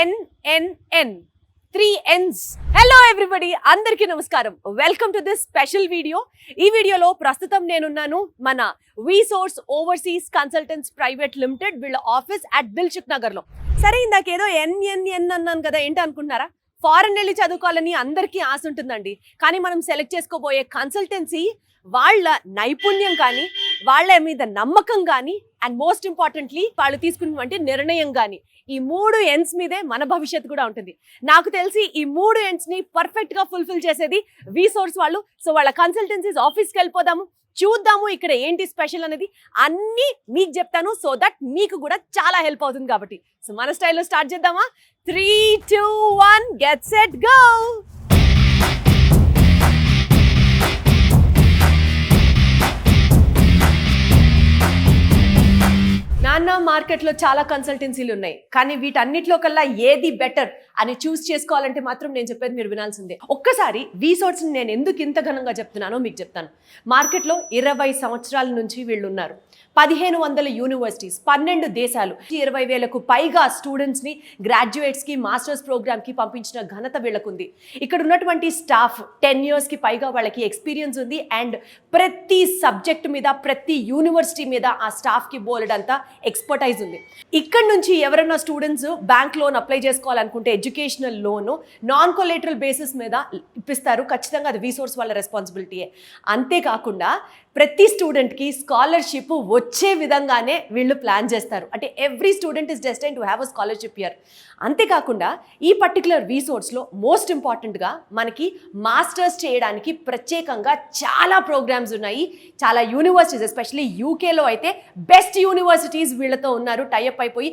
NNN. 3 N's. Hello everybody, అందరికీ నమస్కారం. Welcome to this special video. ఈ వీడియోలో ప్రస్తుతం నేనున్నాను మన వీసోర్స్ ఓవర్సీస్ కన్సల్టెంట్స్ ప్రైవేట్ లిమిటెడ్ వీళ్ళ ఆఫీస్ అట్ దిల్సుఖ్ నగర్ లో. సరే, ఇందాకేదో NNN అన్నాను కదా, ఏంటి అనుకుంటున్నారా? ఫారెన్ వెళ్ళి చదువుకోవాలని అందరికీ ఆశ ఉంటుందండి. కానీ మనం సెలెక్ట్ చేసుకోబోయే కన్సల్టెన్సీ వాళ్ళ నైపుణ్యం కానీ, వాళ్ళ మీద నమ్మకం కానీ, అండ్ మోస్ట్ ఇంపార్టెంట్లీ వాళ్ళు తీసుకున్నటువంటి నిర్ణయం కానీ, ఈ 3 N's మీదే మన భవిష్యత్తు కూడా ఉంటుంది. నాకు తెలిసి ఈ 3 N's ని పర్ఫెక్ట్ గా ఫుల్ఫిల్ చేసేది వీసోర్స్ వాళ్ళు. సో వాళ్ళ కన్సల్టెన్సీస్ ఆఫీస్కి వెళ్ళిపోదాము, చూద్దాము ఇక్కడ ఏంటి స్పెషల్ అనేది అన్ని మీకు చెప్తాను. సో దట్ మీకు కూడా చాలా హెల్ప్ అవుతుంది కాబట్టి. సో మన స్టైల్లో స్టార్ట్ చేద్దామా? 3, 2, 1 గెట్ సెట్ గో. నాన్న, మార్కెట్లో చాలా కన్సల్టెన్సీలు ఉన్నాయి, కానీ వీటన్నిటిలో కల్లా ఏది బెటర్ అని చూస్ చేసుకోవాలంటే మాత్రం నేను చెప్పేది మీరు వినాల్సిందే. ఒక్కసారి వీసోర్స్ నేను ఎందుకు ఇంత ఘనంగా చెప్తున్నానో మీకు చెప్తాను. మార్కెట్లో 20 సంవత్సరాల నుంచి వీళ్ళు ఉన్నారు. 1500 యూనివర్సిటీస్, 12 దేశాలు, 20,000కు పైగా స్టూడెంట్స్ని గ్రాడ్యుయేట్స్కి మాస్టర్స్ ప్రోగ్రామ్కి పంపించిన ఘనత వీళ్ళకుంది. ఇక్కడ ఉన్నటువంటి స్టాఫ్ 10 yearsకి పైగా వాళ్ళకి ఎక్స్పీరియన్స్ ఉంది. అండ్ ప్రతి సబ్జెక్ట్ మీద, ప్రతి యూనివర్సిటీ మీద ఆ స్టాఫ్కి బోలెడంతా ఎక్స్పర్టైజ్ ఉంది. ఇక్కడ నుంచి ఎవరైనా స్టూడెంట్స్ బ్యాంక్ లోన్ అప్లై చేసుకోవాలనుకుంటే educational loan non collateral basis మీద ఇప్పిస్తారు. ఖచ్చితంగా అది వీసోర్స్ వాళ్ళ రెస్పాన్సిబిలిటీయే. అంతేకాకుండా ప్రతి స్టూడెంట్కి స్కాలర్షిప్ వచ్చే విధంగానే వీళ్ళు ప్లాన్ చేస్తారు. అంటే every student is destined to have a scholarship year. అంతేకాకుండా ఈ పర్టికులర్ వీసోర్స్లో మోస్ట్ ఇంపార్టెంట్గా మనకి మాస్టర్స్ చేయడానికి ప్రత్యేకంగా చాలా ప్రోగ్రామ్స్ ఉన్నాయి. చాలా యూనివర్సిటీస్, ఎస్పెషల్లీ యూకేలో అయితే బెస్ట్ యూనివర్సిటీస్ వీళ్ళతో ఉన్నారు, టైఅప్ అయిపోయి.